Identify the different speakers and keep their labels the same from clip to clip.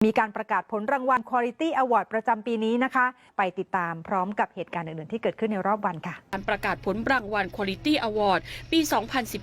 Speaker 1: มีการประกาศผลรางวัล Quality Award ประจำปีนี้นะคะไปติดตามพร้อมกับเหตุการณ์อื่นๆที่เกิดขึ้นในรอบวันค่ะ
Speaker 2: การประกาศผลรางวัล Quality Award ปี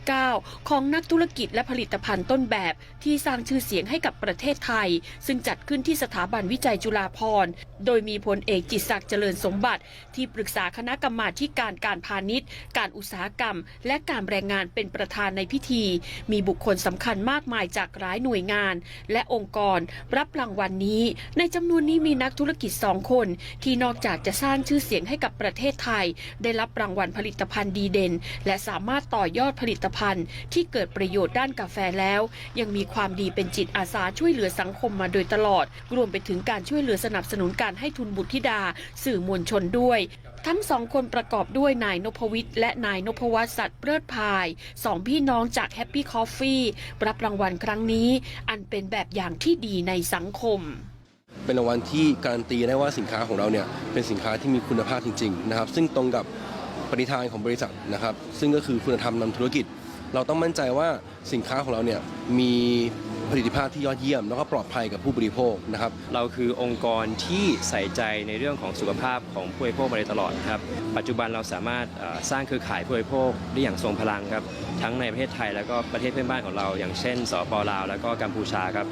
Speaker 2: 2019 ของนักธุรกิจและผลิตภัณฑ์ต้นแบบที่สร้างชื่อเสียงให้กับประเทศไทยซึ่งจัดขึ้นที่สถาบันวิจัยจุฬาภรณ์โดยมีพลเอกจิตรศักดิ์เจริญสมบัติที่ปรึกษาคณะกรรมาธิการพาณิชย์การอุตสาหกรรมและการแรงงานเป็นประธานในพิธีมีบุคคลสำคัญมากมายจากหลายหน่วยงานและองค์กรรับรางวัลนี้ในจำนวนนี้มีนักธุรกิจ2 คนที่นอกจากจะสร้างชื่อเสียงให้กับประเทศไทยได้รับรางวัลผลิตภัณฑ์ดีเด่นและสามารถต่อยอดผลิตภัณฑ์ที่เกิดประโยชน์ด้านกาแฟแล้วยังมีความดีเป็นจิตอาสาช่วยเหลือสังคมมาโดยตลอดรวมไปถึงการช่วยเหลือสนับสนุนการให้ทุนบุตรธิดาสื่อมวลชนด้วยทั้ง2 คนประกอบด้วยนายนพวิทย์และนายนพวัฒน์สัตย์เลิศพาย2 พี่น้องจาก Happy Coffee รับรางวัลครั้งนี้อันเป็นแบบอย่างที่ดีในสังคม
Speaker 3: เป็นรางวัลที่การันตีได้ว่าสินค้าของเราเนี่ยเป็นสินค้าที่มีคุณภาพจริงๆนะครับซึ่งตรงกับปณิธานของบริษัทนะครับซึ่งก็คือคุณธรรมนำธุรกิจเราต้องมั่นใจว่าสินค้าของเราเนี่ยมีผลิตภาพที่ยอดเยี่ยมแล้วก็ปลอดภัยกับผู้บริโภคนะครับ
Speaker 4: เราคือองค์กรที่ใส่ใจในเรื่องของสุขภาพของผู้บริโภคมาโดยตลอดครับปัจจุบันเราสามารถสร้างเครือข่ายผู้บริโภคได้อย่างทรงพลังครับทั้งในประเทศไทยแล้วก็ประเทศเพื่อนบ้านของเราอย่างเช่นสปป.ลาวแล้วก็กัมพูชาครับ